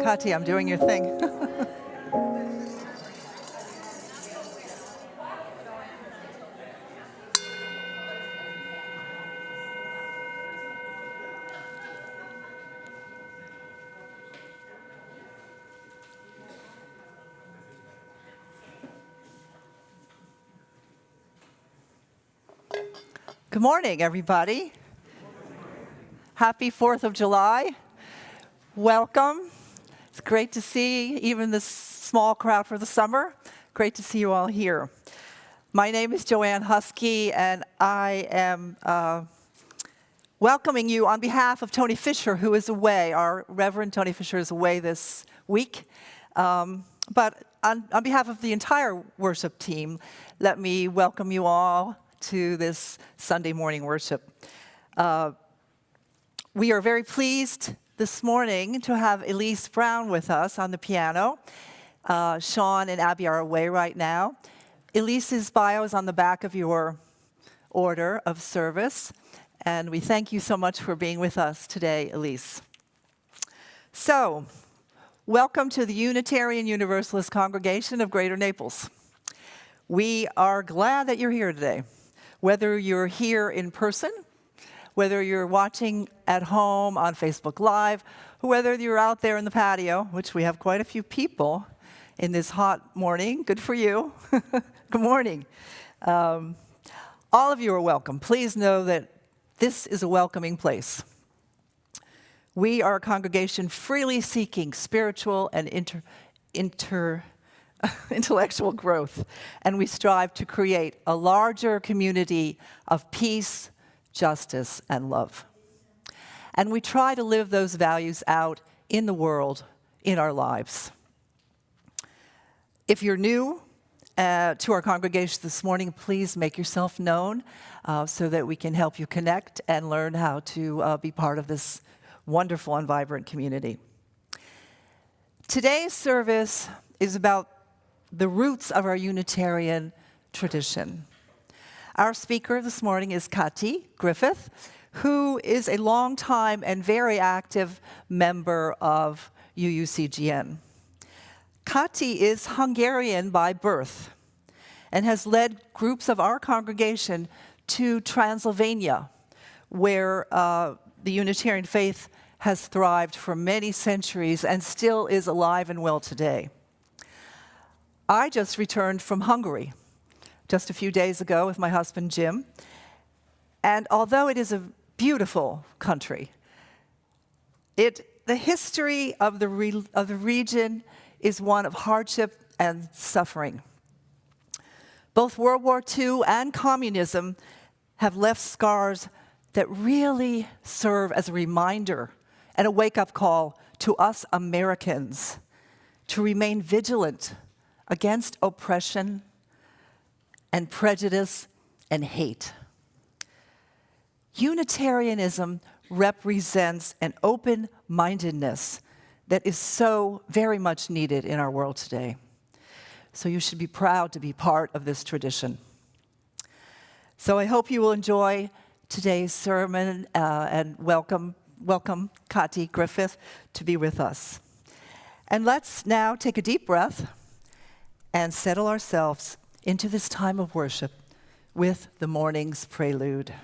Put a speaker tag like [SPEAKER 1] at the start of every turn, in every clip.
[SPEAKER 1] Kati, I'm doing your thing. Good morning, everybody. Happy 4th of July. Welcome. It's great to see even this small crowd for the summer. Great to see you all here. My name is Joanne Huskey, and I am welcoming you on behalf of Tony Fisher, who is away. Our Reverend Tony Fisher is away this week. But on behalf of the entire worship team, let me welcome you all to this Sunday morning worship. We are very pleased this morning to have Elise Brown with us on the piano. Sean and Abby are away right now. Elise's bio is on the back of your order of service, and we thank you so much for being with us today, Elise. So, welcome to the Unitarian Universalist Congregation of Greater Naples. We are glad that you're here today. Whether you're here in person, whether you're watching at home on Facebook Live, or whether you're out there in the patio, which we have quite a few people in this hot morning. Good for you. Good morning. All of you are welcome. Please know that this is a welcoming place. We are a congregation freely seeking spiritual and intellectual growth, and we strive to create a larger community of peace, justice, and love. And we try to live those values out in the world, in our lives. If you're new to our congregation this morning, please make yourself known so that we can help you connect and learn how to be part of this wonderful and vibrant community. Today's service is about the roots of our Unitarian tradition. Our speaker this morning is Kati Griffin, who is a longtime and very active member of UUCGN. Kati is Hungarian by birth and has led groups of our congregation to Transylvania, where the Unitarian faith has thrived for many centuries and still is alive and well today. I just returned from Hungary just a few days ago with my husband, Jim. And although it is a beautiful country, the history of the region is one of hardship and suffering. Both World War II and communism have left scars that really serve as a reminder and a wake-up call to us Americans to remain vigilant against oppression and prejudice and hate. Unitarianism represents an open-mindedness that is so very much needed in our world today. So you should be proud to be part of this tradition. So I hope you will enjoy today's sermon and welcome Kati Griffin to be with us. And let's now take a deep breath and settle ourselves into this time of worship with the morning's prelude.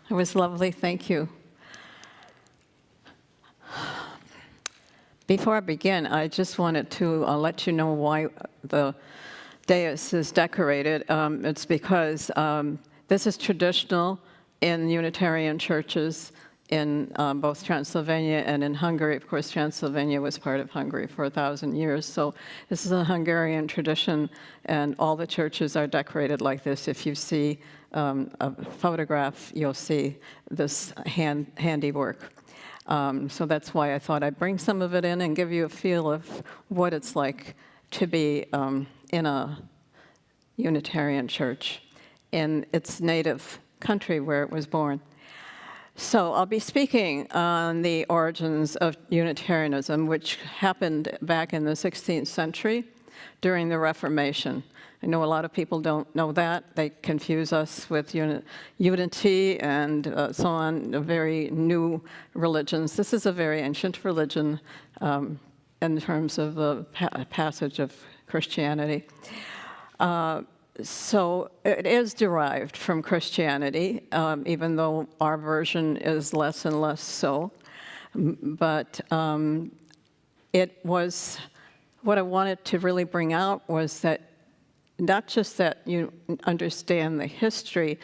[SPEAKER 2] It was lovely, thank you. Before I begin, I just wanted to let you know why the dais is decorated. It's because this is traditional in Unitarian churches in both Transylvania and in Hungary. Of course, Transylvania was part of Hungary for 1,000 years, so this is a Hungarian tradition, and all the churches are decorated like this. If you see a photograph, you'll see this handiwork. So that's why I thought I'd bring some of it in and give you a feel of what it's like to be in a Unitarian church in its native country where it was born. So I'll be speaking on the origins of Unitarianism, which happened back in the 16th century during the Reformation. I know a lot of people don't know that. They confuse us with unity and so on, very new religions. This is a very ancient religion in terms of the passage of Christianity. So it is derived from Christianity, even though our version is less and less so. But it was, what I wanted to really bring out was that not just that you understand the history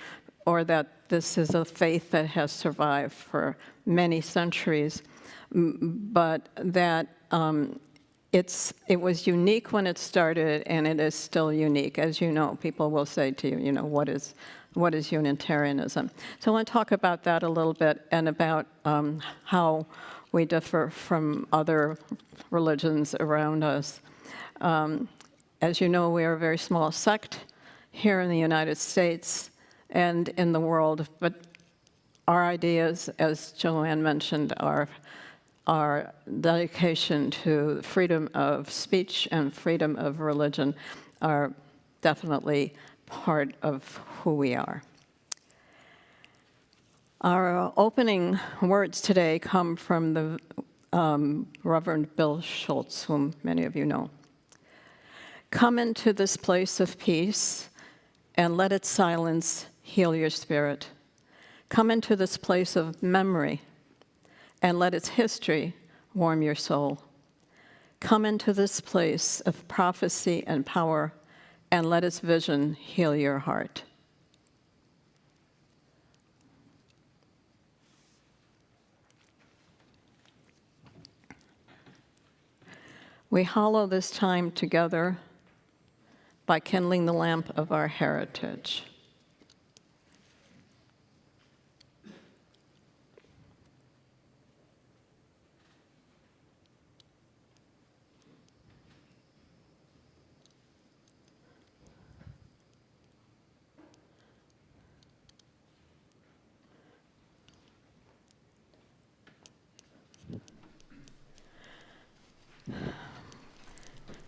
[SPEAKER 2] or that this is a faith that has survived for many centuries, but that it was unique when it started, and it is still unique. As you know, people will say to you, what is Unitarianism? So I want to talk about that a little bit and about how we differ from other religions around us. As you know, we are a very small sect here in the United States and in the world, but our ideas, as Joanne mentioned, are our dedication to freedom of speech and freedom of religion are definitely part of who we are. Our opening words today come from the Reverend Bill Schultz, whom many of you know. Come into this place of peace and let its silence heal your spirit. Come into this place of memory and let its history warm your soul. Come into this place of prophecy and power and let its vision heal your heart. We hallow this time together by kindling the lamp of our heritage.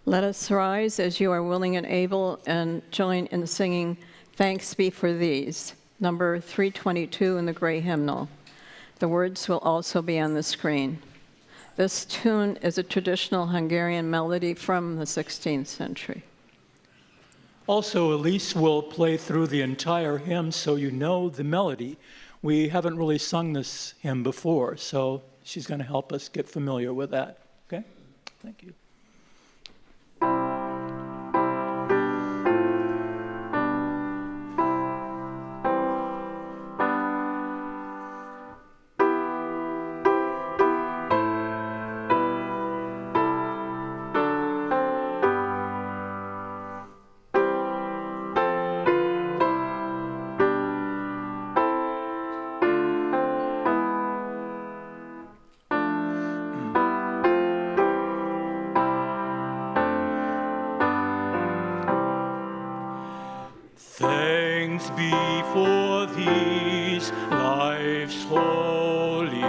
[SPEAKER 2] Let us rise as you are willing and able and join in singing Thanks Be for These, number 322 in the gray hymnal. The words will also be on the screen. This tune is a traditional Hungarian melody from the 16th century.
[SPEAKER 3] Also, Elise will play through the entire hymn so you know the melody. We haven't really sung this hymn before, so she's going to help us get familiar with that. Okay? Thank you. Thanks be for these life's holy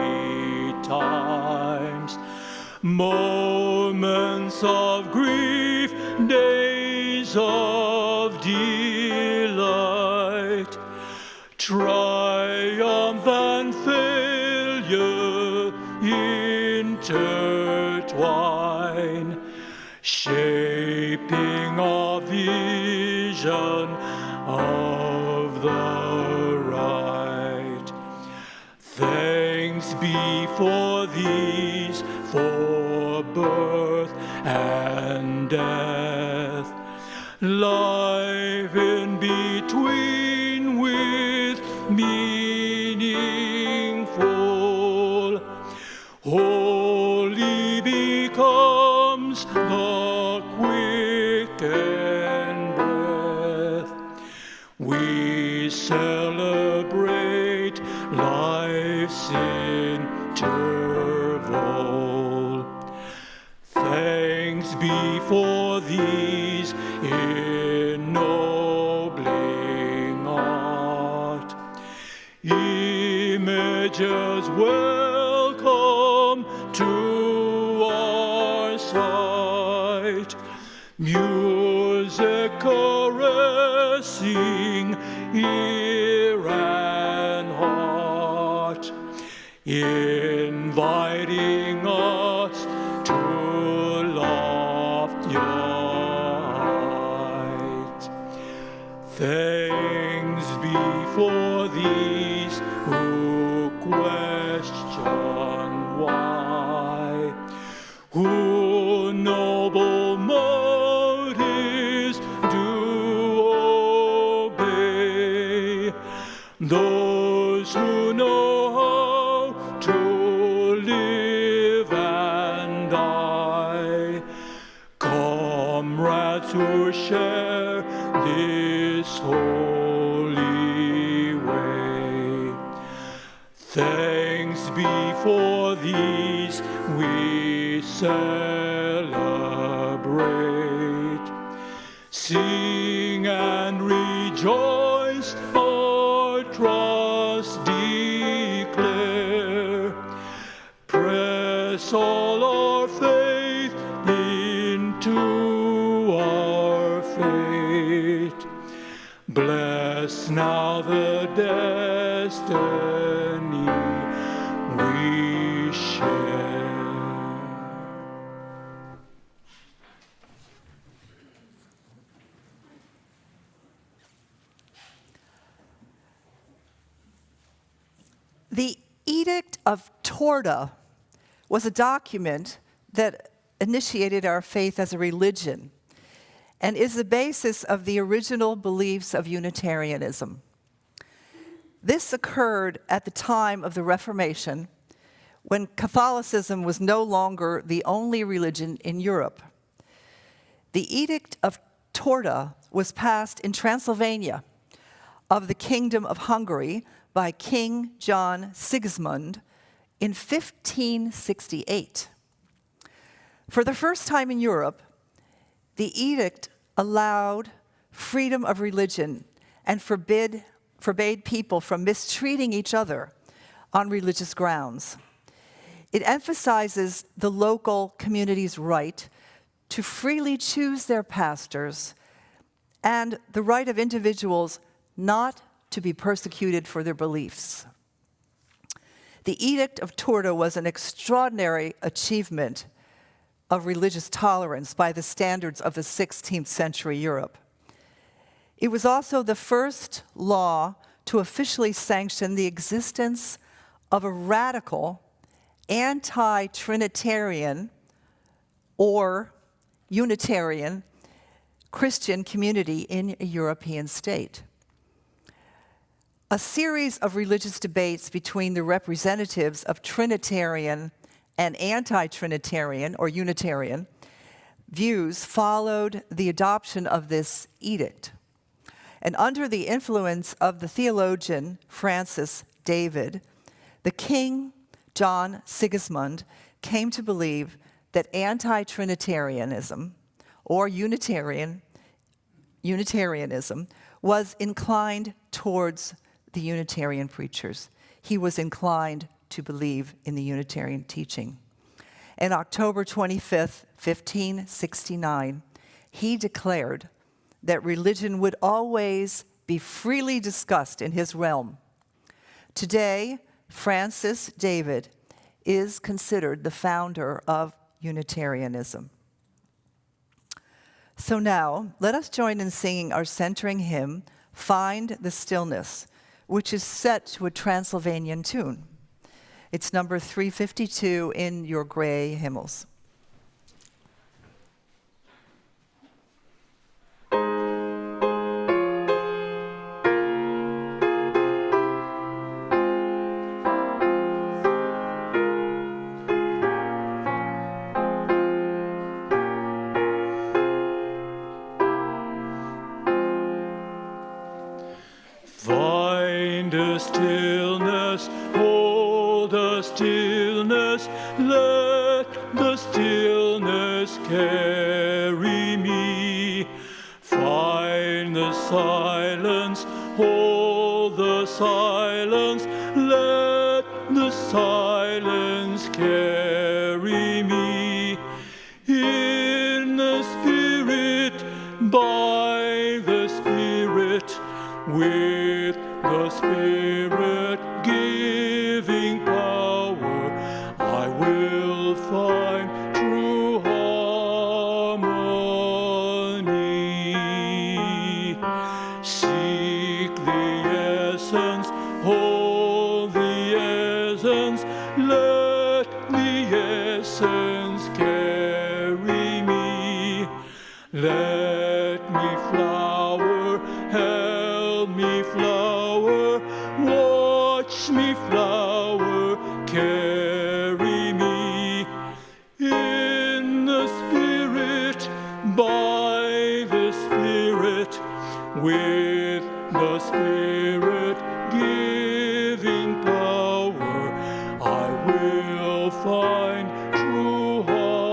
[SPEAKER 3] times, moments of grief, days of delight, triumph and failure intertwine, shaping our vision of the right. before these for birth and death, life in between with meaningful, holy becomes the quickened breath. We celebrate life's interval. Thanks be for these ennobling art. Images welcome to our sight. Music caressing ear and heart, inviting us to loftier height. Thanks be for these who question why, who noble motives do obey, those who know how to live and die, comrades who share this holy way. Thanks be for these we celebrate. Sing and rejoice, our trust declare. Press all our faith into our fate. Bless now the destiny we share.
[SPEAKER 1] The Edict of Torda was a document that initiated our faith as a religion and is the basis of the original beliefs of Unitarianism. This occurred at the time of the Reformation, when Catholicism was no longer the only religion in Europe. The Edict of Torda was passed in Transylvania of the Kingdom of Hungary by King John Sigismund in 1568. For the first time in Europe, the edict allowed freedom of religion and forbade people from mistreating each other on religious grounds. It emphasizes the local community's right to freely choose their pastors and the right of individuals not to be persecuted for their beliefs. The Edict of Torda was an extraordinary achievement of religious tolerance by the standards of the 16th century Europe. It was also the first law to officially sanction the existence of a radical anti-Trinitarian or Unitarian Christian community in a European state. A series of religious debates between the representatives of Trinitarian and anti-Trinitarian or Unitarian views followed the adoption of this edict. And under the influence of the theologian Francis David, the King John Sigismund came to believe that anti-Trinitarianism or Unitarianism was inclined towards the Unitarian preachers. He was inclined to believe in the Unitarian teaching. On October 25th, 1569, he declared that religion would always be freely discussed in his realm. Today, Francis David is considered the founder of Unitarianism. So now, let us join in singing our centering hymn, Find the Stillness, which is set to a Transylvanian tune. It's number 352 in your gray hymnals.
[SPEAKER 3] Find a stillness, hold a stillness, let the stillness carry me. Find the silence, hold the silence, let the silence carry me. In the Spirit, by the Spirit, with the Spirit giving power, I will find true harmony. Seek the essence, hold the essence, let the essence carry me. Let me flower, help me flower, watch me flower, carry me. In the Spirit, by the Spirit, with the Spirit giving power, I will find true harmony.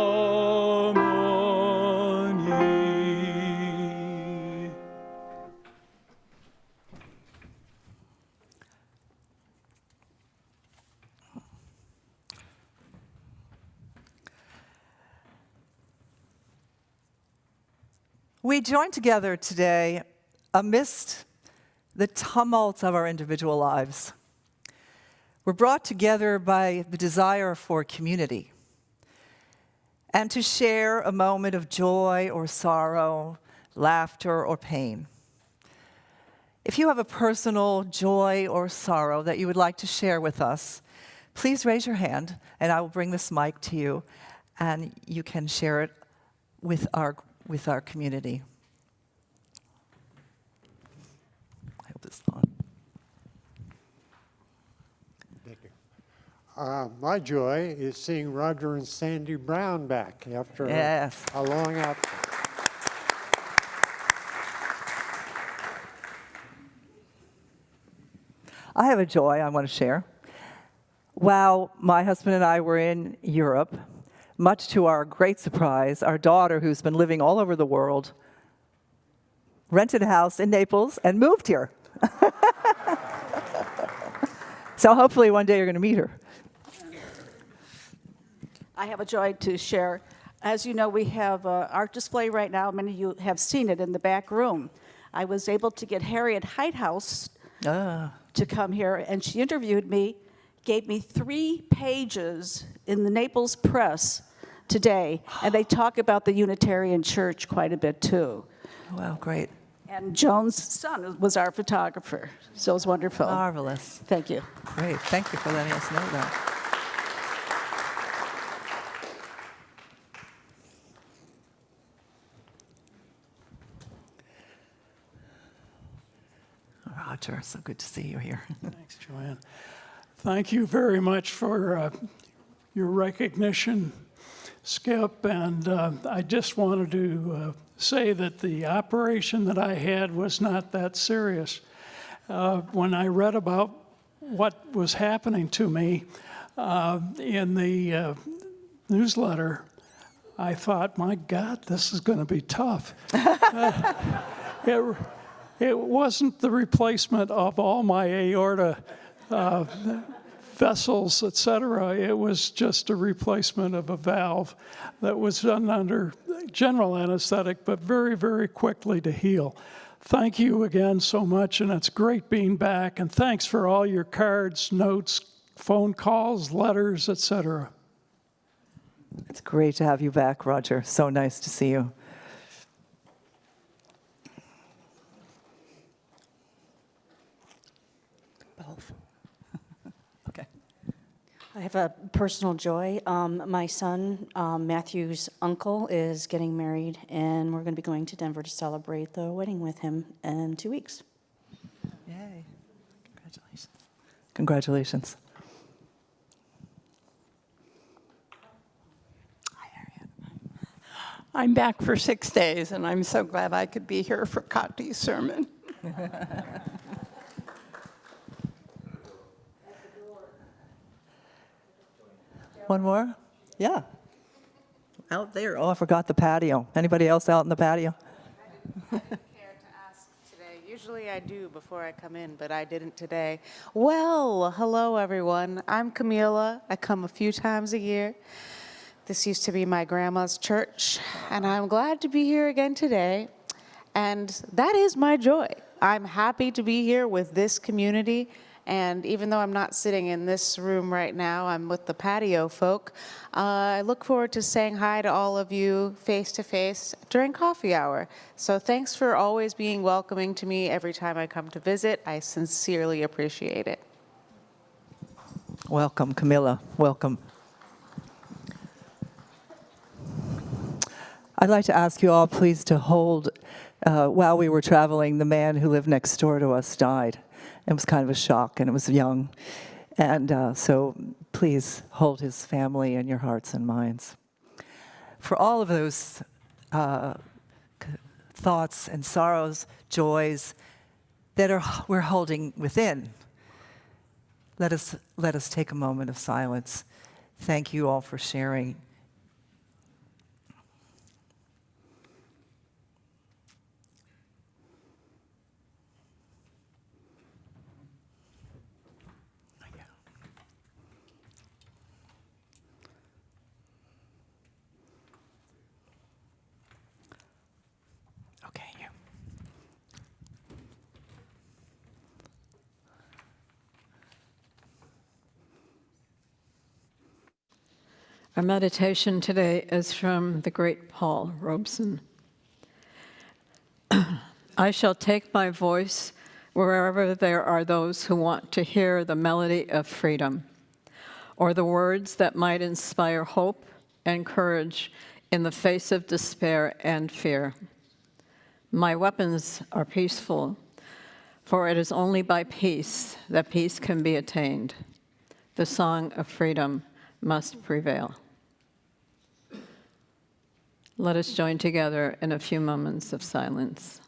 [SPEAKER 1] We join together today amidst the tumult of our individual lives. We're brought together by the desire for community and to share a moment of joy or sorrow, laughter or pain. If you have a personal joy or sorrow that you would like to share with us, please raise your hand and I will bring this mic to you and you can share it with our community. I hope this is on.
[SPEAKER 4] Thank you. My joy is seeing Roger and Sandy Brown back after
[SPEAKER 1] Yes.
[SPEAKER 4] a long absence.
[SPEAKER 1] I have a joy I want to share. While my husband and I were in Europe, much to our great surprise, our daughter, who's been living all over the world, rented a house in Naples and moved here. So hopefully one day you're going to meet her.
[SPEAKER 5] I have a joy to share. As you know, we have an art display right now. Many of you have seen it in the back room. I was able to get Harriet Heithaus to come here, and she interviewed me, gave me 3 pages in the Naples Press today, and they talk about the Unitarian Church quite a bit too.
[SPEAKER 1] Wow, great.
[SPEAKER 5] And Joan's son was our photographer, so it was wonderful.
[SPEAKER 1] Marvelous.
[SPEAKER 5] Thank you.
[SPEAKER 1] Great. Thank you for letting us know that. Roger, so good to see you here.
[SPEAKER 6] Thanks, Joanne. Thank you very much for your recognition, Skip. And I just wanted to say that the operation that I had was not that serious. When I read about what was happening to me in the newsletter, I thought, my God, this is going to be tough. It wasn't the replacement of all my aorta vessels, et cetera. It was just a replacement of a valve that was done under general anesthetic, but very, very quickly to heal. Thank you again so much, and it's great being back. And thanks for all your cards, notes, phone calls, letters, et cetera.
[SPEAKER 1] It's great to have you back, Roger. So nice to see you. Both. Okay.
[SPEAKER 7] I have a personal joy. My son, Matthew's uncle, is getting married, and we're going to be going to Denver to celebrate the wedding with him in 2 weeks.
[SPEAKER 1] Yay. Congratulations. Congratulations.
[SPEAKER 8] I'm back for 6 days, and I'm so glad I could be here for Kati's sermon.
[SPEAKER 1] One more? Yeah. Out there. Oh, I forgot the patio. Anybody else out in the patio?
[SPEAKER 9] Care to ask today. Usually I do before I come in, but I didn't today. Well, hello everyone. I'm Camila. I come a few times a year. This used to be my grandma's church, and I'm glad to be here again today. And that is my joy. I'm happy to be here with this community. And even though I'm not sitting in this room right now, I'm with the patio folk. I look forward to saying hi to all of you face to face during coffee hour. So thanks for always being welcoming to me every time I come to visit. I sincerely appreciate it.
[SPEAKER 1] Welcome, Camilla. Welcome. I'd like to ask you all, please, to hold, while we were traveling, the man who lived next door to us died. It was kind of a shock, and it was young. And so please hold his family in your hearts and minds. For all of those thoughts and sorrows, joys that we're holding within, let us take a moment of silence. Thank you all for sharing. Okay, you.
[SPEAKER 2] Our meditation today is from the great Paul Robeson. I shall take my voice wherever there are those who want to hear the melody of freedom, or the words that might inspire hope and courage in the face of despair and fear. My weapons are peaceful, for it is only by peace that peace can be attained. The song of freedom must prevail. Let us join together in a few moments of silence.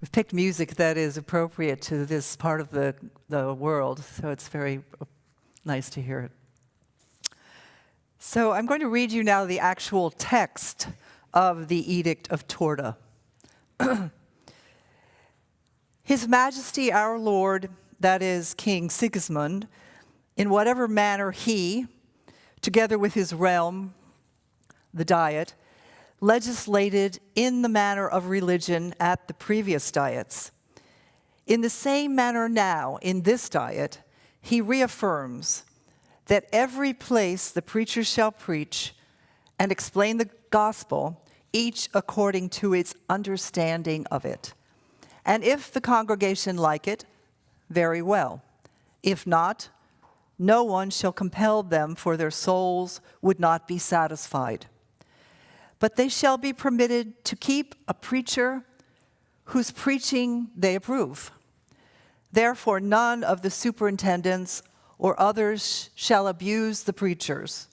[SPEAKER 1] we've picked music that is appropriate to this part of the world, so it's very nice to hear it. So I'm going to read you now the actual text of the Edict of Torda. His Majesty our Lord, that is King Sigismund, in whatever manner he, together with his realm, the Diet, legislated in the manner of religion at the previous diets. In the same manner now, in this diet, he reaffirms that every place the preacher shall preach and explain the gospel, each according to its understanding of it. And if the congregation like it, very well. If not, no one shall compel them, for their souls would not be satisfied. But they shall be permitted to keep a preacher whose preaching they approve. Therefore, none of the superintendents or others shall abuse the preachers.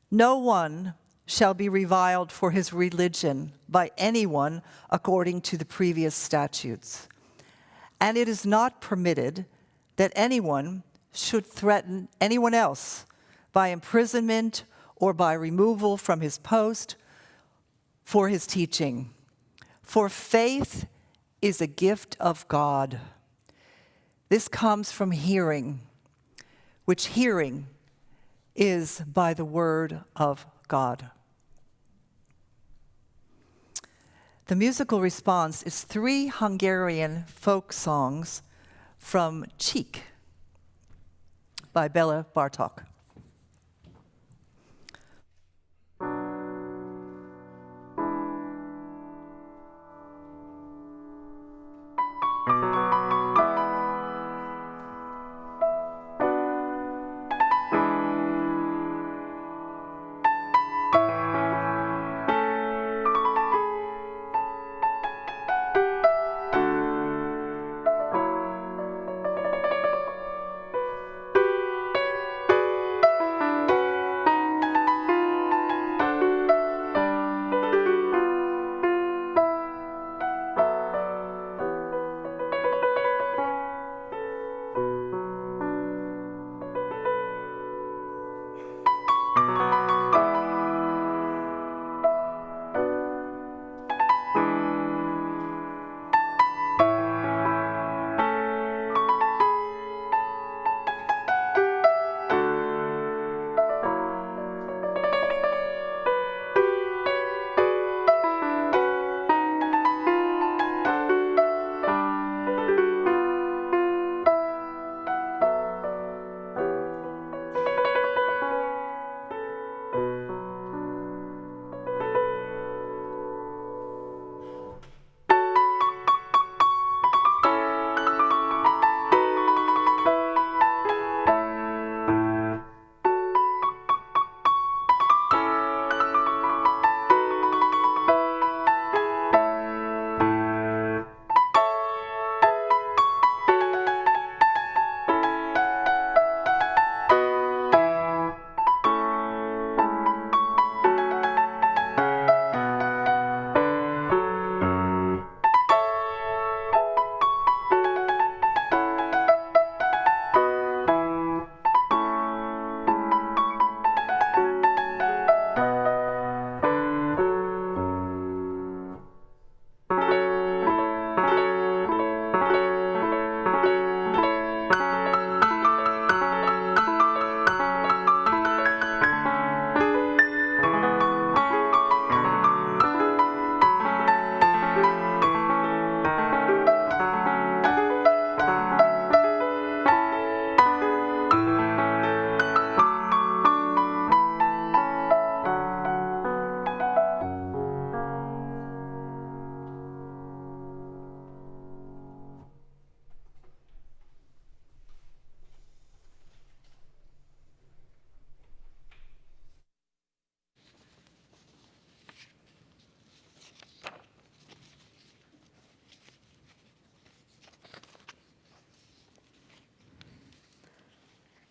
[SPEAKER 1] No one shall be reviled for his religion by anyone according to the previous statutes. And it is not permitted that anyone should threaten anyone else by imprisonment or by removal from his post for his teaching. For faith is a gift of God. This comes from hearing, which hearing is by the word of God. The musical response is 3 Hungarian folk songs from Csík by Béla Bartók.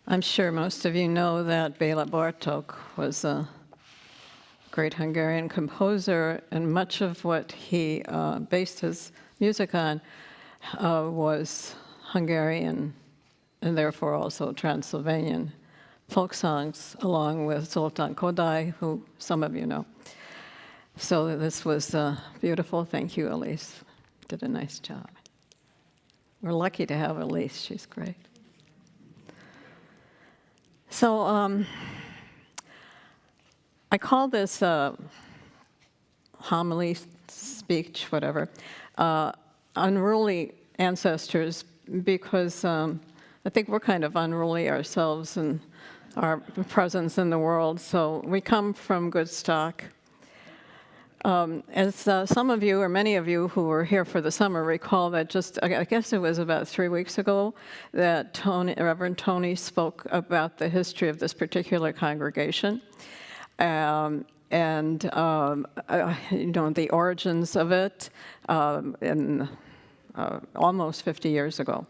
[SPEAKER 2] I'm sure most of you know that Béla Bartók was a great Hungarian composer, and much of what he based his music on was Hungarian and therefore also Transylvanian folk songs, along with Zoltán Kodály, who some of you know. So this was beautiful. Thank you, Elise. Did a nice job. We're lucky to have Elise. She's great. So I call this homily, speech, whatever, unruly ancestors, because I think we're kind of unruly ourselves in our presence in the world. So we come from good stock. As some of you, or many of you who were here for the summer, recall that just, I guess it was about 3 weeks ago, that Reverend Tony spoke about the history of this particular congregation. You know, the origins of it in almost 50 years ago.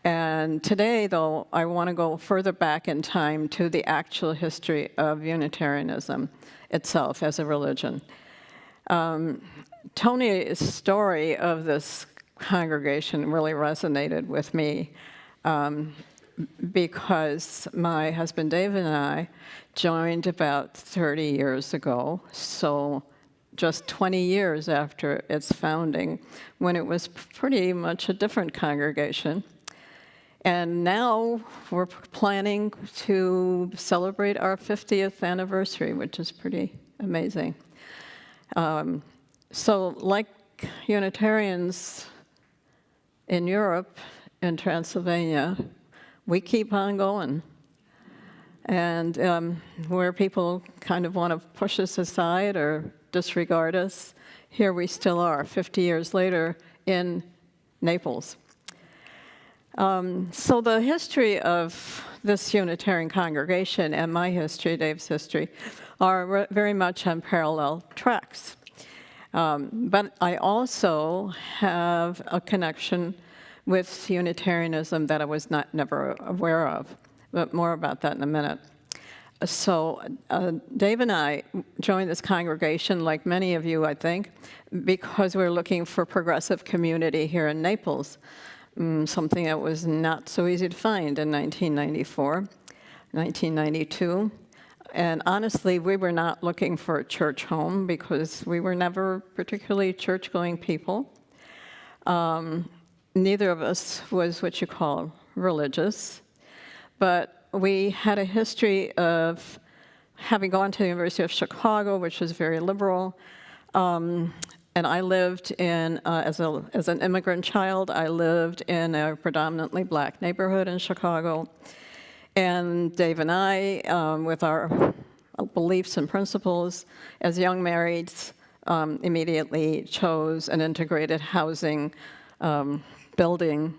[SPEAKER 2] And today, though, I want to go further back in time to the actual history of Unitarianism itself as a religion. Tony's story of this congregation really resonated with me because my husband Dave and I joined about 30 years ago, so just 20 years after its founding, when it was pretty much a different congregation. And now we're planning to celebrate our 50th anniversary, which is pretty amazing. So like Unitarians in Europe and Transylvania, we keep on going. And where people kind of want to push us aside or disregard us, here we still are, 50 years later, in Naples. So the history of this Unitarian congregation and my history, Dave's history, are very much on parallel tracks. But I also have a connection with Unitarianism that I was never aware of, but more about that in a minute. So Dave and I joined this congregation, like many of you, I think, because we're looking for progressive community here in Naples, something that was not so easy to find in 1994, 1992. And honestly, we were not looking for a church home because we were never particularly church-going people. Neither of us was what you call religious, but we had a history of having gone to the University of Chicago, which was very liberal, and I lived in, as an immigrant child, I lived in a predominantly black neighborhood in Chicago. And Dave and I, with our beliefs and principles, as young marrieds, immediately chose an integrated housing building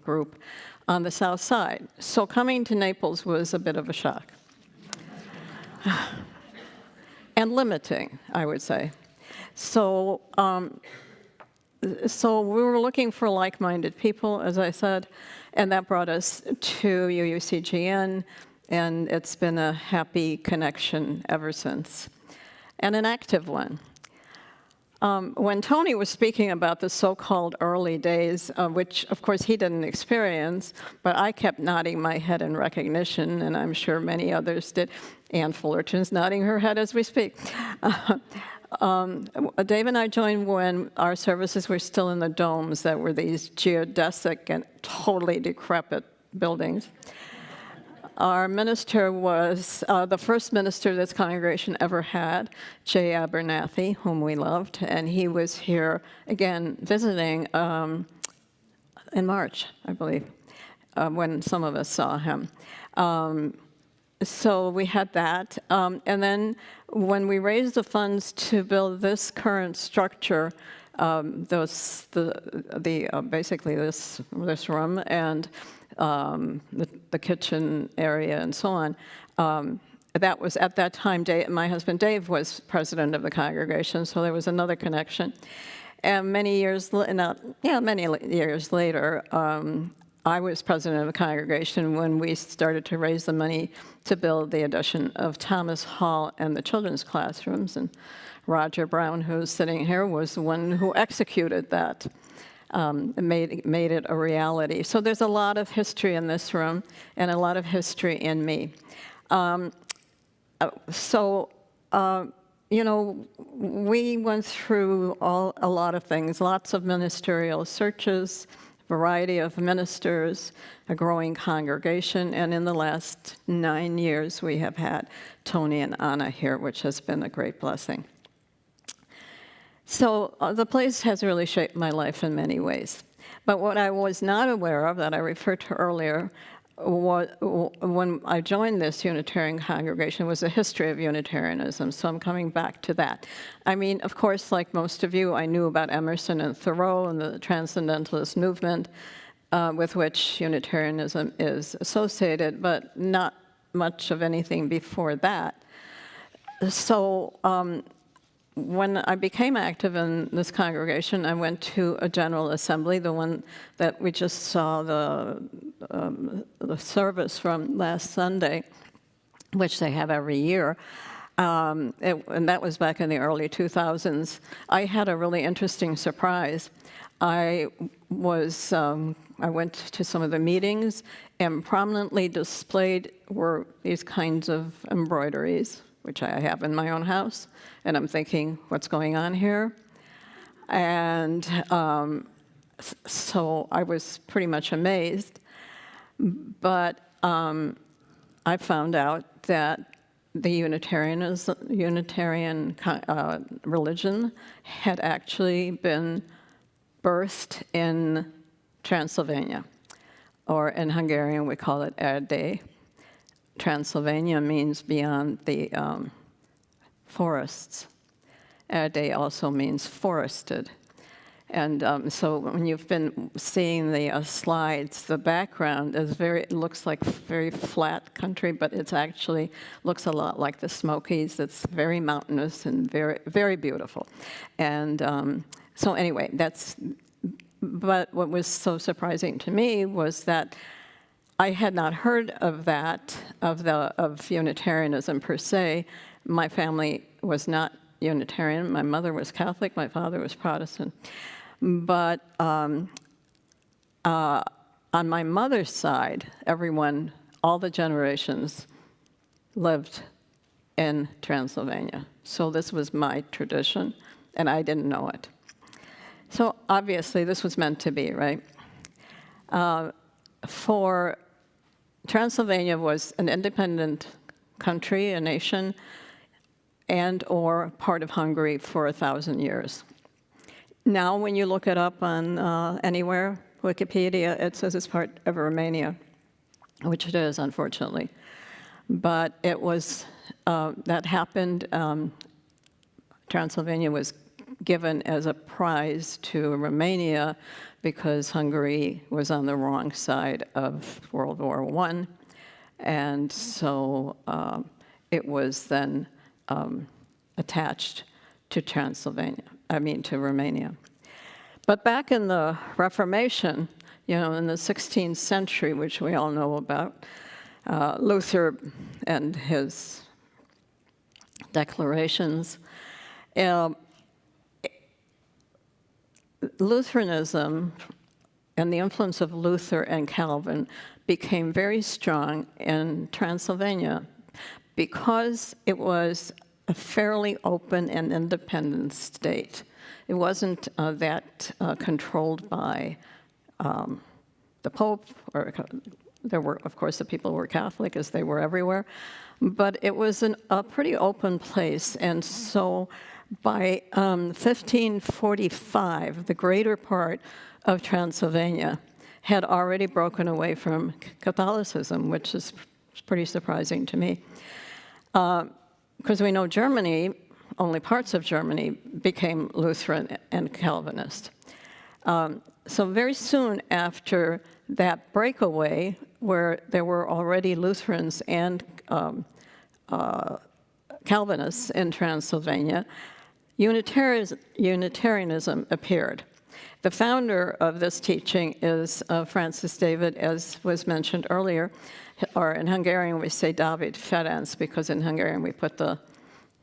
[SPEAKER 2] group on the south side. So coming to Naples was a bit of a shock. And limiting, I would say. So we were looking for like-minded people, as I said, and that brought us to UUCGN, and it's been a happy connection ever since, and an active one. When Tony was speaking about the so-called early days, which of course he didn't experience, but I kept nodding my head in recognition, and I'm sure many others did. Ann Fullerton's nodding her head as we speak. Dave and I joined when our services were still in the domes that were these geodesic and totally decrepit buildings. Our minister was the first minister this congregation ever had, Jay Abernathy, whom we loved, and he was here again visiting in March, I believe, when some of us saw him. So we had that, and then when we raised the funds to build this current structure, basically this room and the kitchen area and so on. That was at that time. My husband Dave was president of the congregation, so there was another connection. And many years later, I was president of the congregation when we started to raise the money to build the addition of Thomas Hall and the children's classrooms. And Roger Brown, who's sitting here, was the one who executed that, made it a reality. So there's a lot of history in this room and a lot of history in me. You know, we went through a lot of things, lots of ministerial searches, variety of ministers, a growing congregation, and in the last 9 years, we have had Tony and Anna here, which has been a great blessing. So the place has really shaped my life in many ways. But what I was not aware of, that I referred to earlier, when I joined this Unitarian congregation, was the history of Unitarianism, so I'm coming back to that. I mean, of course, like most of you, I knew about Emerson and Thoreau and the Transcendentalist movement with which Unitarianism is associated, but not much of anything before that. So when I became active in this congregation, I went to a General Assembly, the one that we just saw the service from last Sunday, which they have every year. And that was back in the early 2000s. I had a really interesting surprise. I went to some of the meetings, and prominently displayed were these kinds of embroideries, which I have in my own house, and I'm thinking, what's going on here? And so I was pretty much amazed, but I found out that the Unitarian religion had actually been birthed in Transylvania, or in Hungarian we call it Erdély. Transylvania means beyond the forests. Erdély also means forested. And so when you've been seeing the slides, the background is it looks like very flat country, but it's actually looks a lot like the Smokies. It's very mountainous and very, very beautiful. And so anyway, but what was so surprising to me was that I had not heard of that, of Unitarianism per se. My family was not Unitarian. My mother was Catholic, my father was Protestant. But on my mother's side, all the generations lived in Transylvania. So this was my tradition, and I didn't know it. So obviously this was meant to be, right? For Transylvania was an independent country, a nation, and or part of Hungary for 1,000 years. Now, when you look it up on anywhere, Wikipedia, it says it's part of Romania, which it is, unfortunately. But it was, that happened, Transylvania was given as a prize to Romania because Hungary was on the wrong side of World War I. And so it was then attached to to Romania. But back in the Reformation, in the 16th century, which we all know about, Luther and his declarations, Lutheranism and the influence of Luther and Calvin became very strong in Transylvania because it was a fairly open and independent state. It wasn't that controlled by the Pope, or there were, of course, the people were Catholic, as they were everywhere, but it was a pretty open place. And so by 1545, the greater part of Transylvania had already broken away from Catholicism, which is pretty surprising to me. Because we know Germany, only parts of Germany became Lutheran and Calvinist. So very soon after that breakaway, where there were already Lutherans and Calvinists in Transylvania, Unitarianism appeared. The founder of this teaching is Francis David, as was mentioned earlier, or in Hungarian we say David Ferenc, because in Hungarian we put the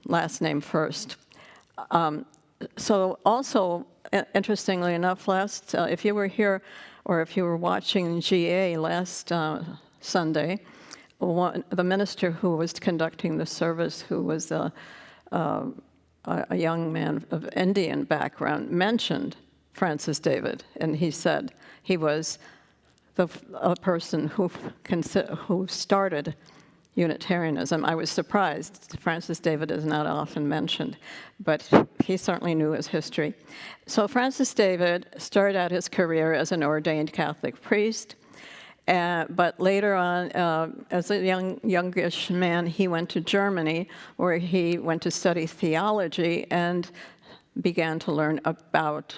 [SPEAKER 2] last name first. So also, interestingly enough, if you were here or if you were watching GA last Sunday, the minister who was conducting the service, who was a young man of Indian background, mentioned Francis David, and he said he was a person who started Unitarianism. I was surprised. Francis David is not often mentioned, but he certainly knew his history. So Francis David started out his career as an ordained Catholic priest, but later on, as a youngish man, he went to Germany, where he went to study theology and began to learn about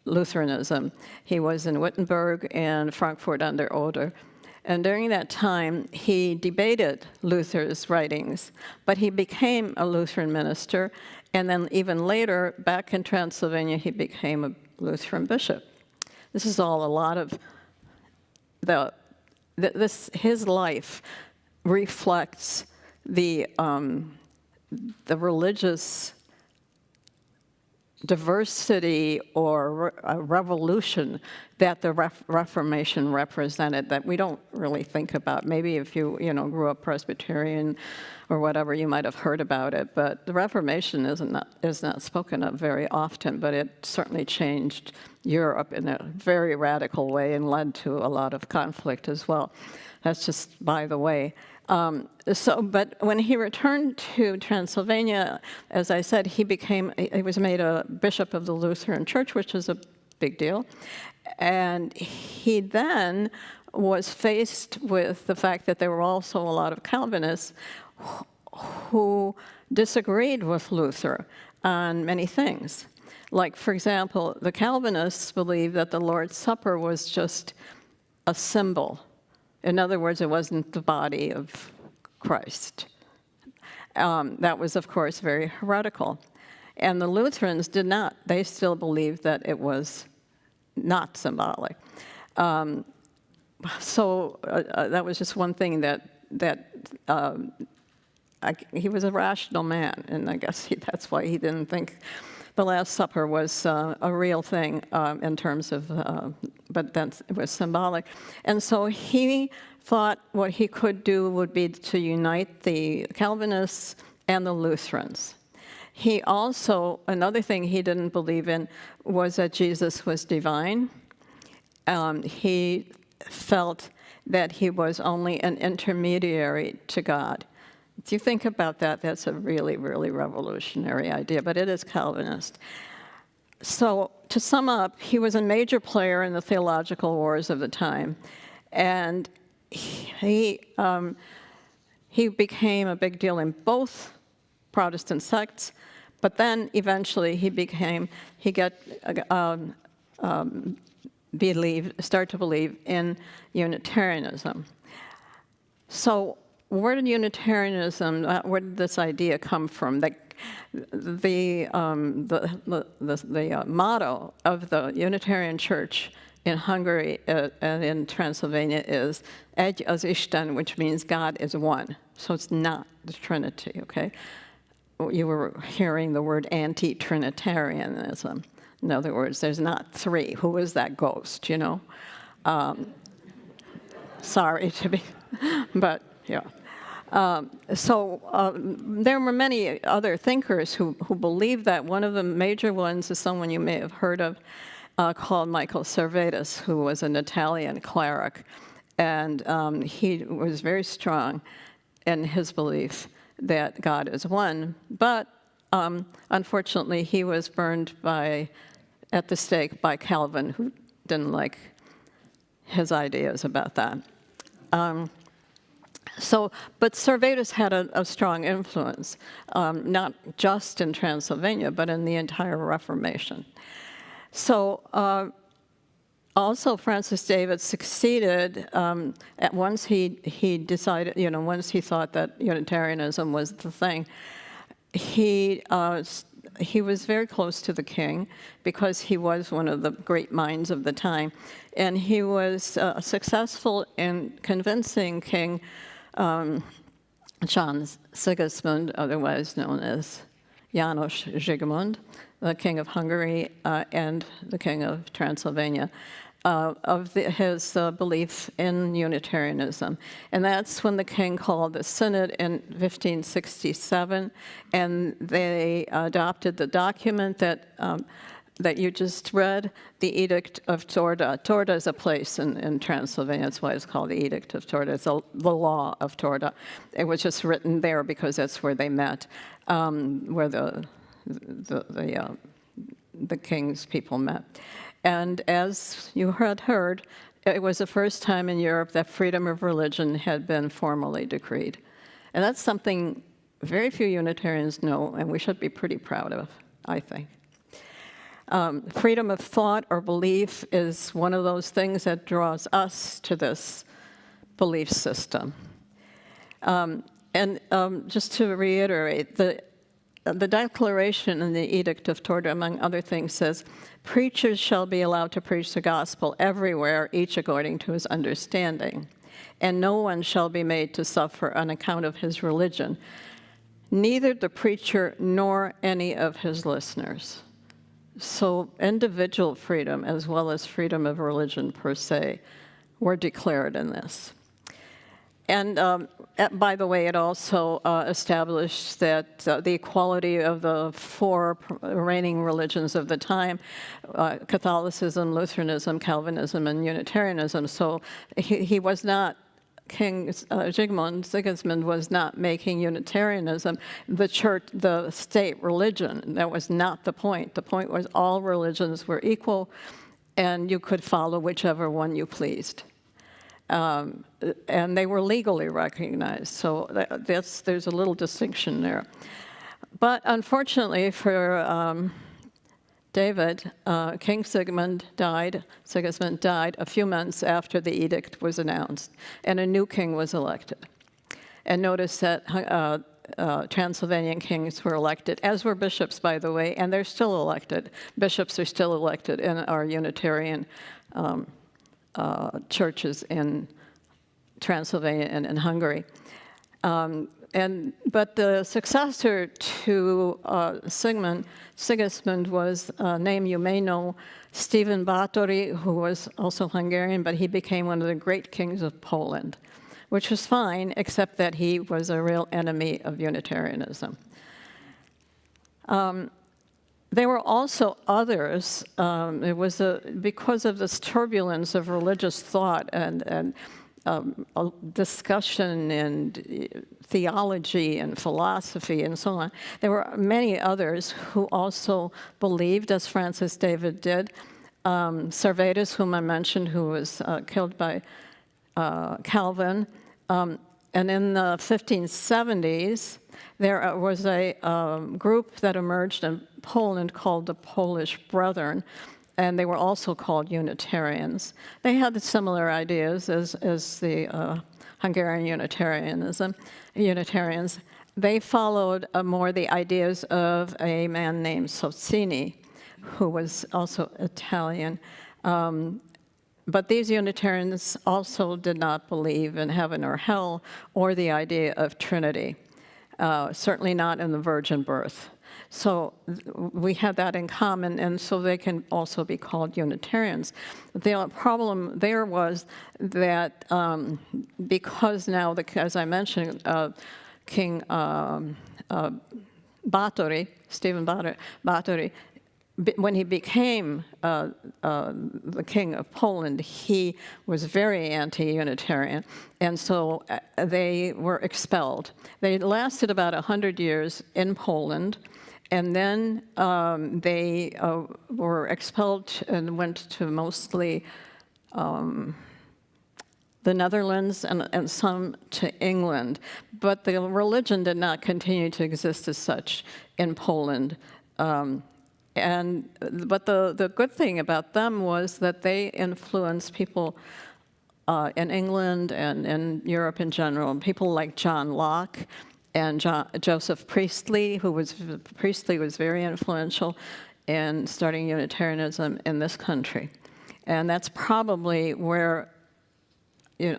[SPEAKER 2] Lutheranism. He was in Wittenberg and Frankfurt an der Oder. And during that time, he debated Luther's writings, but he became a Lutheran minister, and then even later, back in Transylvania, he became a Lutheran bishop. This is all a lot of his life reflects the religious diversity or revolution that the Reformation represented that we don't really think about. Maybe if you grew up Presbyterian or whatever, you might have heard about it, but the Reformation is not spoken of very often, but it certainly changed Europe in a very radical way and led to a lot of conflict as well. That's just by the way. But when he returned to Transylvania, as I said, he was made a bishop of the Lutheran Church, which is a big deal. And he then was faced with the fact that there were also a lot of Calvinists who disagreed with Luther on many things. Like, for example, the Calvinists believed that the Lord's Supper was just a symbol. In other words, it wasn't the body of Christ. That was, of course, very heretical. And the Lutherans did not. They still believed that it was not symbolic. So that was just one thing he was a rational man, and I guess that's why he didn't think the Last Supper was a real thing in terms of, but then it was symbolic. And so he thought what he could do would be to unite the Calvinists and the Lutherans. He also, another thing he didn't believe in was that Jesus was divine. He felt that he was only an intermediary to God. If you think about that, that's a really, really revolutionary idea, but it is Calvinist. So to sum up, he was a major player in the theological wars of the time, and he became a big deal in both Protestant sects, but then eventually started to believe in Unitarianism. So where did Unitarianism, where did this idea come from? The motto of the Unitarian Church in Hungary and in Transylvania is Egy az Isten, which means God is one. So it's not the Trinity, okay? You were hearing the word anti-Trinitarianism. In other words, there's not three. Who is that ghost, Sorry to be, but yeah. There were many other thinkers who believed that. One of the major ones is someone you may have heard of called Michael Servetus, who was an Italian cleric. And he was very strong in his belief that God is one. But unfortunately, he was burned at the stake by Calvin, who didn't like his ideas about that. But Servetus had a strong influence, not just in Transylvania, but in the entire Reformation. So also Francis David succeeded, once he decided, once he thought that Unitarianism was the thing, he he was very close to the king because he was one of the great minds of the time. And he was successful in convincing King John Sigismund, otherwise known as János Zsigmond, the King of Hungary and the King of Transylvania, of his belief in Unitarianism. And that's when the king called the synod in 1567, and they adopted the document that you just read, the Edict of Torda. Torda is a place in Transylvania. That's why it's called the Edict of Torda. It's the law of Torda. It was just written there because that's where they met, where the king's people met. And as you had heard, it was the first time in Europe that freedom of religion had been formally decreed. And that's something very few Unitarians know, and we should be pretty proud of, I think. Freedom of thought or belief is one of those things that draws us to this belief system. Just to reiterate, the declaration in the Edict of Torda, among other things, says, preachers shall be allowed to preach the gospel everywhere, each according to his understanding, and no one shall be made to suffer on account of his religion, neither the preacher nor any of his listeners. So individual freedom, as well as freedom of religion per se, were declared in this. And by the way, it also established that the equality of the four reigning religions of the time, Catholicism, Lutheranism, Calvinism, and Unitarianism. So he was not, King Sigismund was not making Unitarianism the church, the state religion. That was not the point. The point was all religions were equal, and you could follow whichever one you pleased. And they were legally recognized, so there's a little distinction there. But unfortunately for David, King Sigismund died a few months after the edict was announced, and a new king was elected. And notice that Transylvanian kings were elected, as were bishops, by the way, and they're still elected. Bishops are still elected in our Unitarian churches in Transylvania and in Hungary. But the successor to Sigismund was a name you may know, Stephen Batory, who was also Hungarian, but he became one of the great kings of Poland, which was fine, except that he was a real enemy of Unitarianism. There were also others. It was because of this turbulence of religious thought and discussion and theology and philosophy and so on. There were many others who also believed, as Francis David did. Servetus, whom I mentioned, who was killed by Calvin. And in the 1570s, there was a group that emerged in Poland called the Polish Brethren, and they were also called Unitarians. They had similar ideas as the Hungarian Unitarians. They followed more the ideas of a man named Socini, who was also Italian. But these Unitarians also did not believe in heaven or hell or the idea of Trinity, certainly not in the virgin birth. So we had that in common, and so they can also be called Unitarians. The problem there was that because now, as I mentioned, King Batory, Stephen Batory, when he became the king of Poland, he was very anti-Unitarian, and so they were expelled. They lasted about 100 years in Poland, and then they were expelled and went to mostly the Netherlands and some to England. But the religion did not continue to exist as such in Poland. But the good thing about them was that they influenced people in England and in Europe in general, people like John Locke and Joseph Priestley, Priestley was very influential in starting Unitarianism in this country. And that's probably where,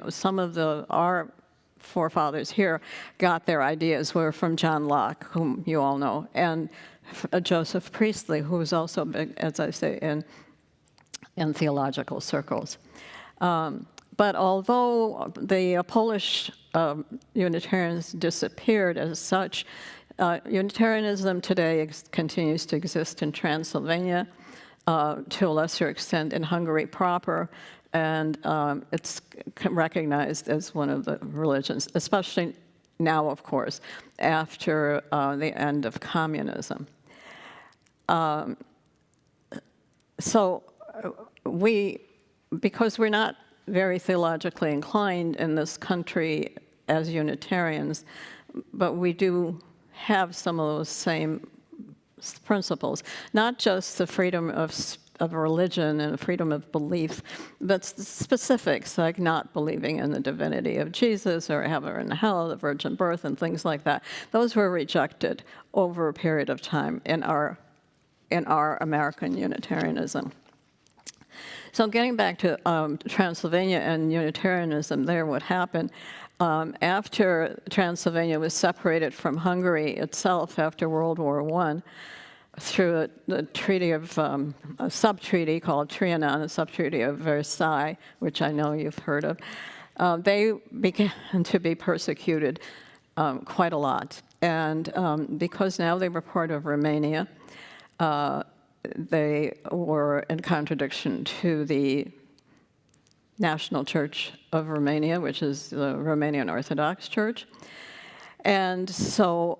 [SPEAKER 2] some of our forefathers here got their ideas were from John Locke, whom you all know, and Joseph Priestley, who was also big, as I say, in theological circles. But although the Polish Unitarians disappeared as such, Unitarianism today continues to exist in Transylvania, to a lesser extent in Hungary proper, and it's recognized as one of the religions, especially now, of course, after the end of communism. So because we're not very theologically inclined in this country as Unitarians, but we do have some of those same principles, not just the freedom of religion and freedom of belief, but specifics like not believing in the divinity of Jesus or heaven and hell, the virgin birth, and things like that. Those were rejected over a period of time in our American Unitarianism. So getting back to Transylvania and Unitarianism there, what happened after Transylvania was separated from Hungary itself after World War I through the treaty of, a sub-treaty called Trianon, a sub-treaty of Versailles, which I know you've heard of, they began to be persecuted quite a lot. And because now they were part of Romania, they were in contradiction to the National Church of Romania, which is the Romanian Orthodox Church. And so,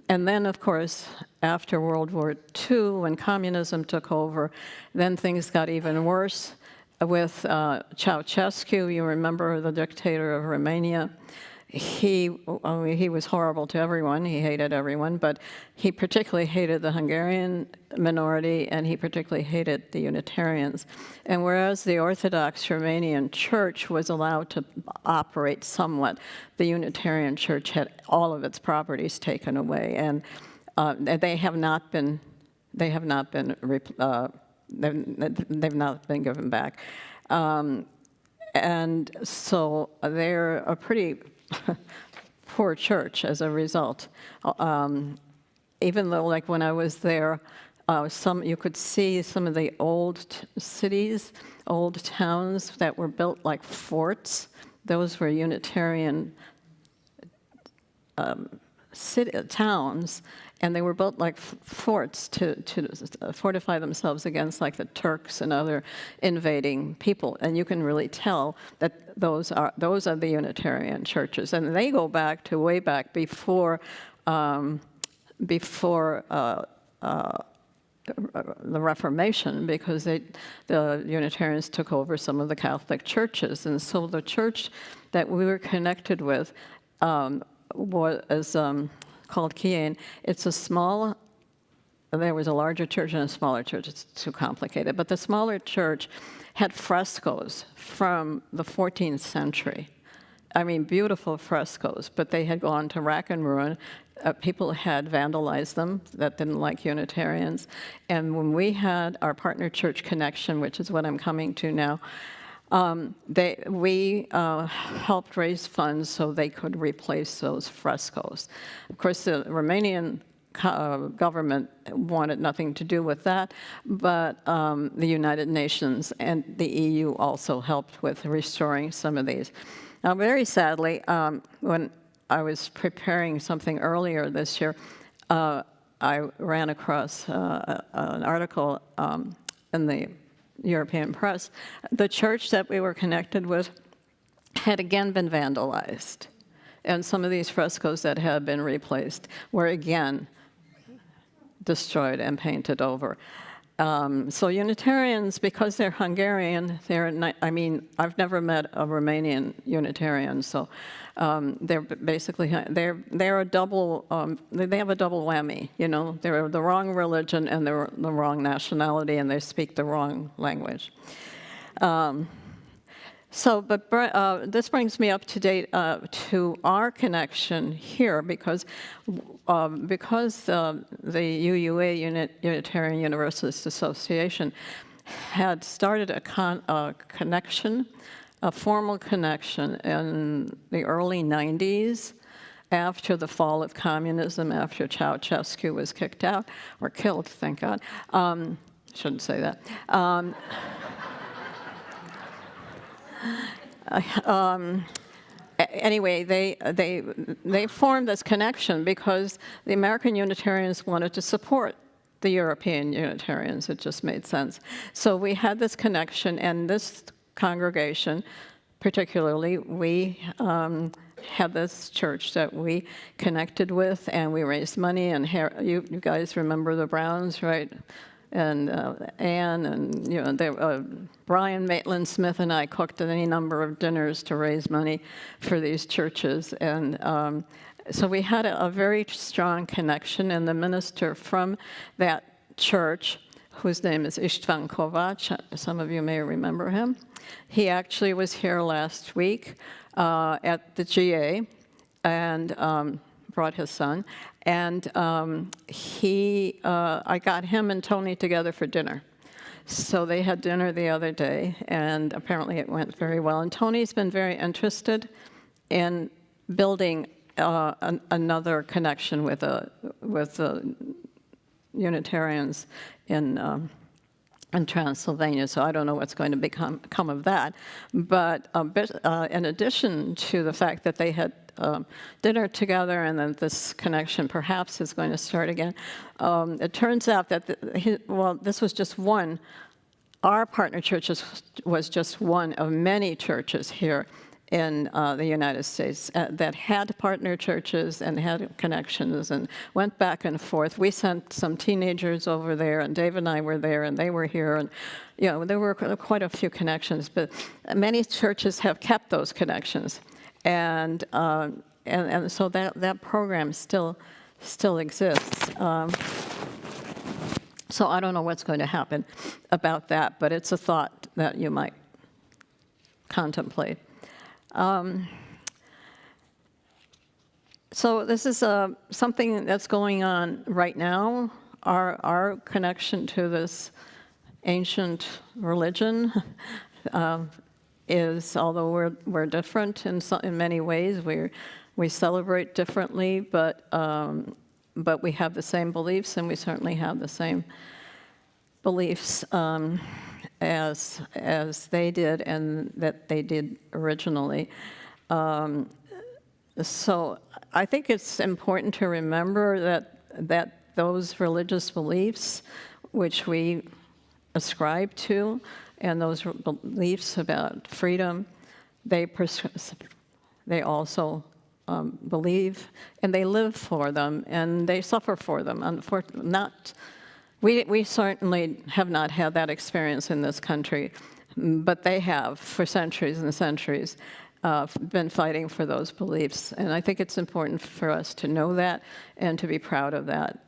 [SPEAKER 2] and then, of course, after World War II, when communism took over, then things got even worse with Ceausescu. You remember the dictator of Romania. He was horrible to everyone. He hated everyone, but he particularly hated the Hungarian minority, and he particularly hated the Unitarians. And whereas the Orthodox Romanian Church was allowed to operate somewhat, the Unitarian Church had all of its properties taken away, and they've not been given back. And so they're a pretty poor church as a result. Even though, like when I was there, you could see some of the old cities, old towns that were built like forts. Those were Unitarian towns, and they were built like forts to fortify themselves against like the Turks and other invading people. And you can really tell that those are the Unitarian churches, and they go back to way back before the Reformation, because the Unitarians took over some of the Catholic churches, and so the church that we were connected with was called Kian. It's a small, there was a larger church and a smaller church. It's too complicated. But the smaller church had frescoes from the 14th century. I mean, beautiful frescoes, but they had gone to rack and ruin. People had vandalized them that didn't like Unitarians. And when we had our partner church connection, which is what I'm coming to now, we helped raise funds so they could replace those frescoes. Of course, the Romanian government wanted nothing to do with that, but the United Nations and the EU also helped with restoring some of these. Now, very sadly, when I was preparing something earlier this year, I ran across an article in the European press. The church that we were connected with had again been vandalized, and some of these frescoes that had been replaced were again destroyed and painted over. So Unitarians, because they're Hungarian, I mean, I've never met a Romanian Unitarian, so they're basically, they're a double, they have a double whammy, you know. They're the wrong religion and they're the wrong nationality, and they speak the wrong language. So, but this brings me up to date to our connection here, because the UUA, Unitarian Universalist Association, had started a connection, a formal connection in the early 90s, after the fall of communism, after Ceausescu was kicked out, or killed, thank God. Shouldn't say that. Anyway, they formed this connection because the American Unitarians wanted to support the European Unitarians. It just made sense. So we had this connection, and this congregation, particularly, we had this church that we connected with, and we raised money. And you guys remember the Browns, right? And Ann and Brian Maitland-Smith and I cooked any number of dinners to raise money for these churches, and so we had a very strong connection. And the minister from that church, whose name is Istvan Kovac, some of you may remember him, he actually was here last week at the GA, and brought his son, and I got him and Tony together for dinner. So they had dinner the other day, and apparently it went very well. And Tony's been very interested in building another connection with the Unitarians in Transylvania, so I don't know what's going to come of that. But in addition to the fact that they had dinner together and then this connection perhaps is going to start again, it turns out that, this was just one. Our partner church was just one of many churches here in the United States that had partner churches and had connections and went back and forth. We sent some teenagers over there, and Dave and I were there, and they were here, and there were quite a few connections. But many churches have kept those connections, and so that program still exists. So I don't know what's going to happen about that, but it's a thought that you might contemplate. So this is something that's going on right now. Our connection to this ancient religion is, although we're different in many ways, we celebrate differently, but we have the same beliefs, and we certainly have the same beliefs as they did and that they did originally. So I think it's important to remember that those religious beliefs which we ascribe to, and those beliefs about freedom, they also believe, and they live for them, and they suffer for them. Unfortunately, we certainly have not had that experience in this country, but they have for centuries and centuries been fighting for those beliefs. And I think it's important for us to know that and to be proud of that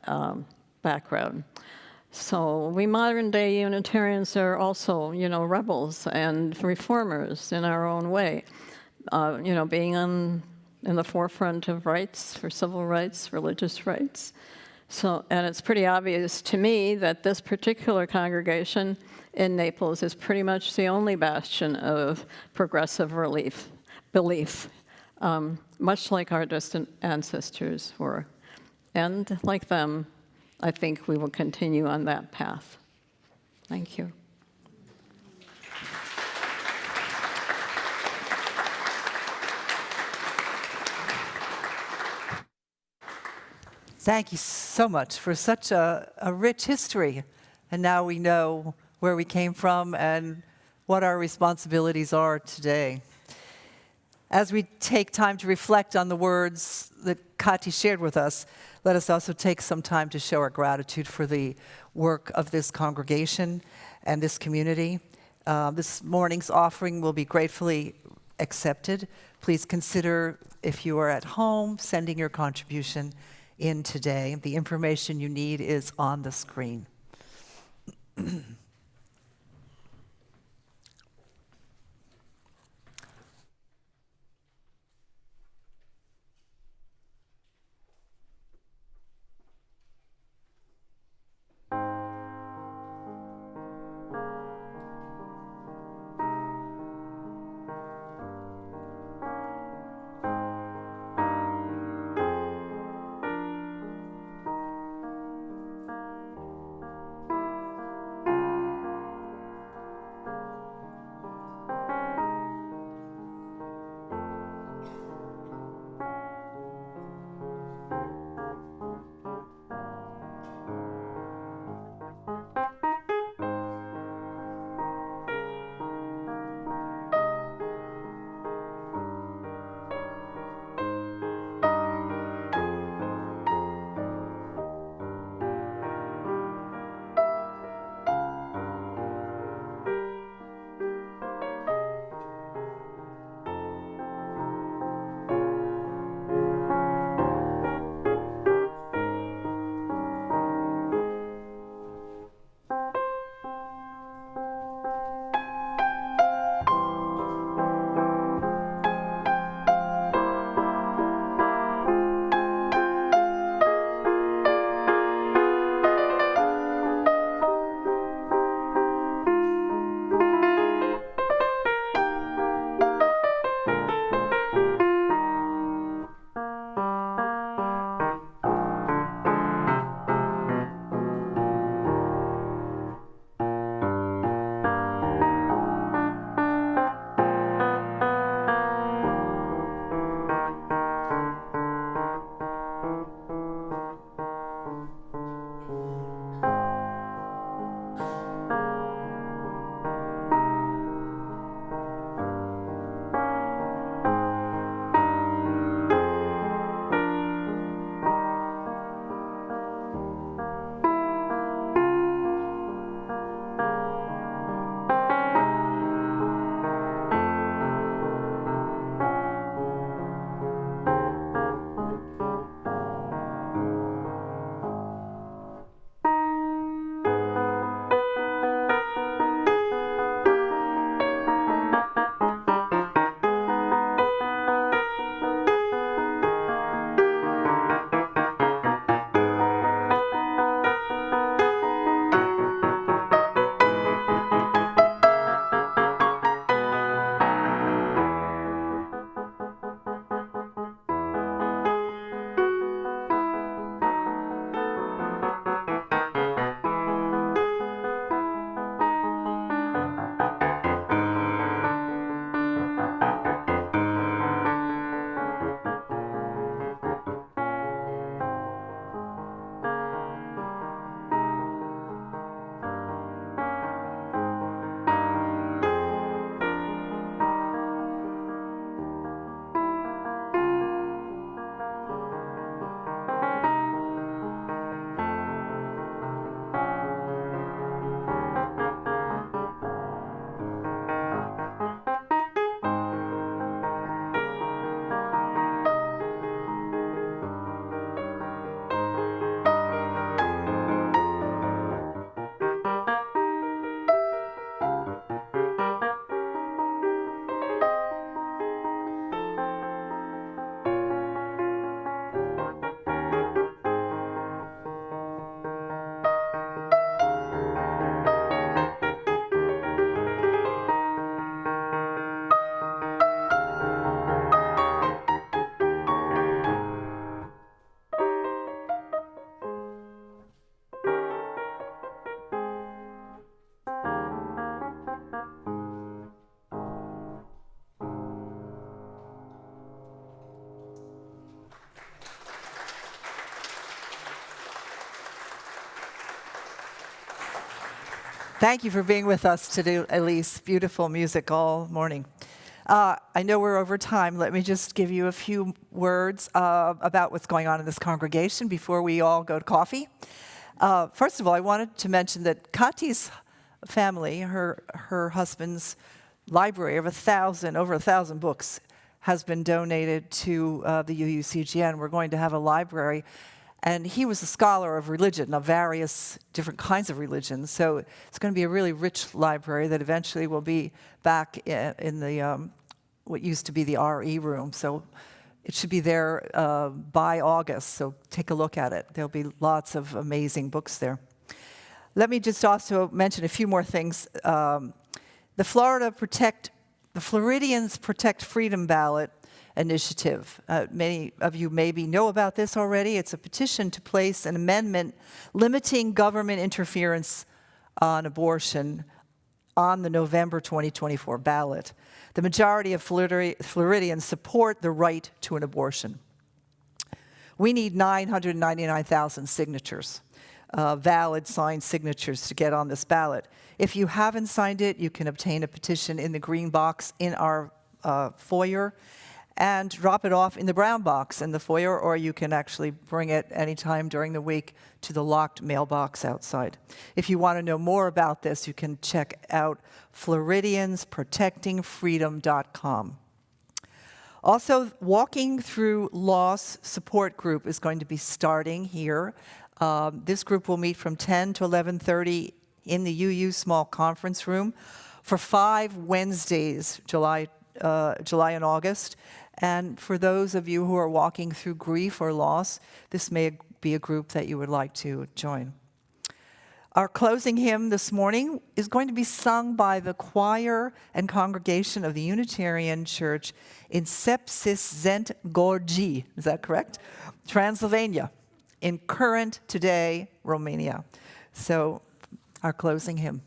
[SPEAKER 2] background. So we modern-day Unitarians are also, rebels and reformers in our own way, being in the forefront of rights for civil rights, religious rights. So, and it's pretty obvious to me that this particular congregation in Naples is pretty much the only bastion of progressive belief, much like our distant ancestors were. And like them, I think we will continue on that path. Thank you.
[SPEAKER 1] Thank you so much for such a rich history. And now we know where we came from and what our responsibilities are today. As we take time to reflect on the words that Kati shared with us, let us also take some time to show our gratitude for the work of this congregation and this community. This morning's offering will be gratefully accepted. Please consider, if you are at home, sending your contribution in today. The information you need is on the screen. Thank you for being with us today, Elise. Beautiful music all morning. I know we're over time. Let me just give you a few words about what's going on in this congregation before we all go to coffee. First of all, I wanted to mention that Kati's family, her husband's library of over 1,000 books has been donated to the UUCGN. We're going to have a library. And he was a scholar of religion, of various different kinds of religions. So it's going to be a really rich library that eventually will be back in the what used to be the RE room. So it should be there by August. So take a look at it. There'll be lots of amazing books there. Let me just also mention a few more things. The Floridians Protect Freedom ballot initiative. Many of you maybe know about this already. It's a petition to place an amendment limiting government interference on abortion on the November 2024 ballot. The majority of Floridians support the right to an abortion. We need 999,000 signatures, valid signed signatures to get on this ballot. If you haven't signed it, you can obtain a petition in the green box in our foyer and drop it off in the brown box in the foyer, or you can actually bring it anytime during the week to the locked mailbox outside. If you want to know more about this, you can check out floridiansprotectingfreedom.com. Also, Walking Through Loss support group is going to be starting here. This group will meet from 10 to 11:30 in the UU small conference room for 5 Wednesdays, July and August. And for those of you who are walking through grief or loss, this may be a group that you would like to join. Our closing hymn this morning is going to be sung by the choir and congregation of the Unitarian Church in Sepsis Gorgi, is that correct? Transylvania, in current today Romania. So our closing hymn.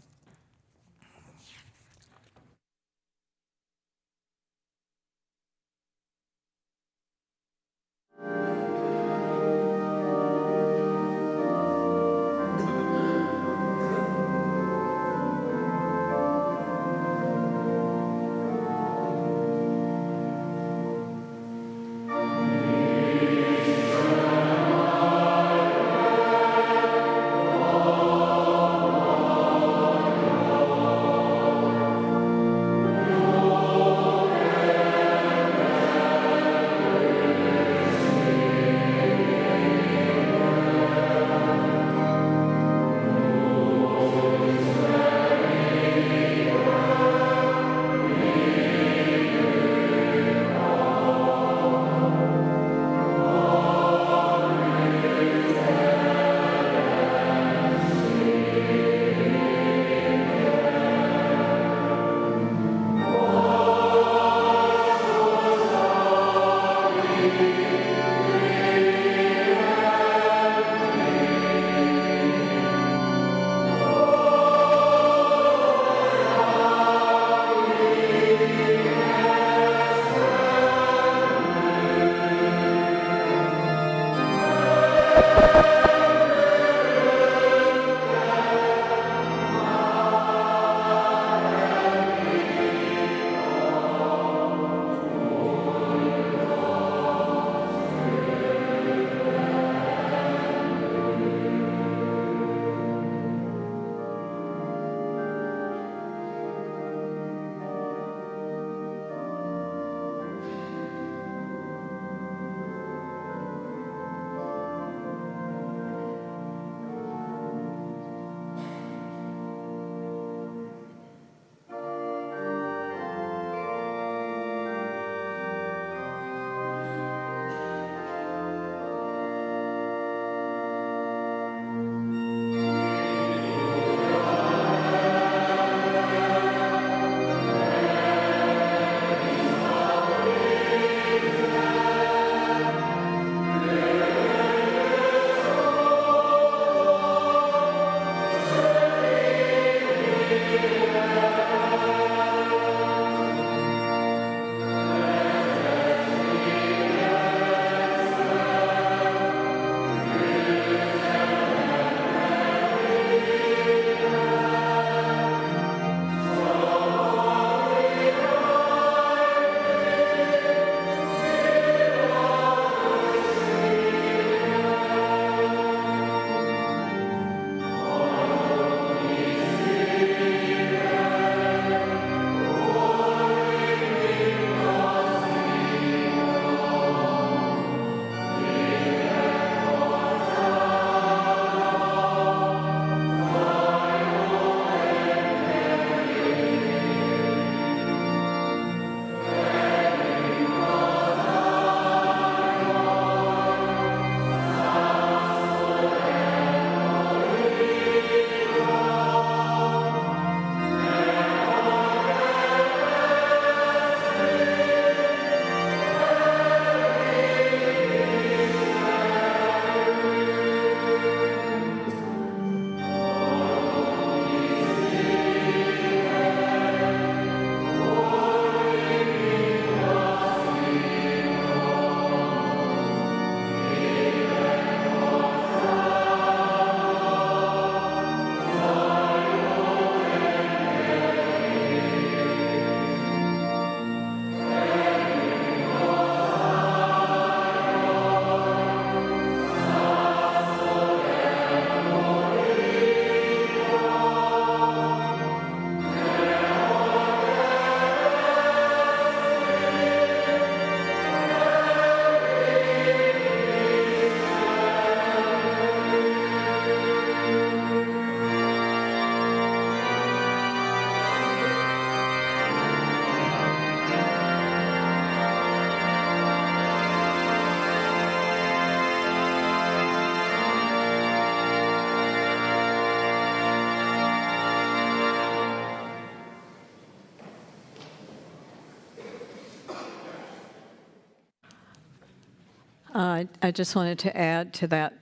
[SPEAKER 2] I just wanted to add to that.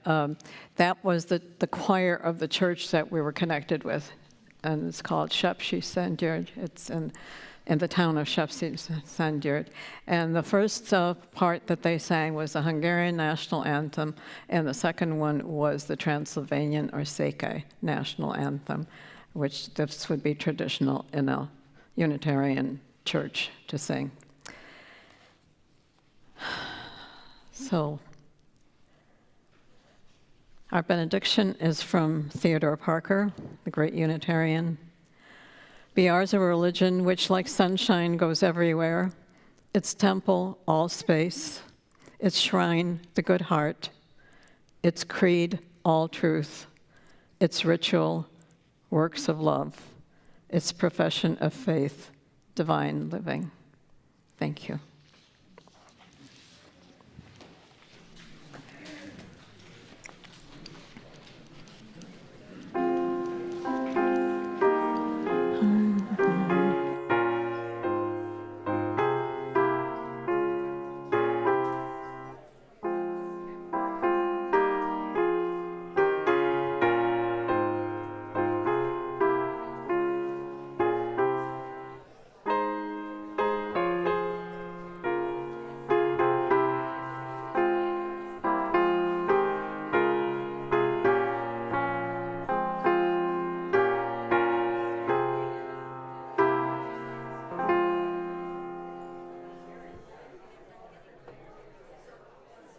[SPEAKER 2] That was the choir of the church that we were connected with, and it's called Shepsi Sandjord. It's in the town of Shepsi Sandjord. And the first part that they sang was the Hungarian national anthem, and the second one was the Transylvanian or Székely national anthem, which this would be traditional in a Unitarian church to sing. So, our benediction is from Theodore Parker, the great Unitarian. Be ours a religion which, like sunshine, goes everywhere, its temple, all space, its shrine, the good heart, its creed, all truth, its ritual, works of love, its profession of faith, divine living. Thank you.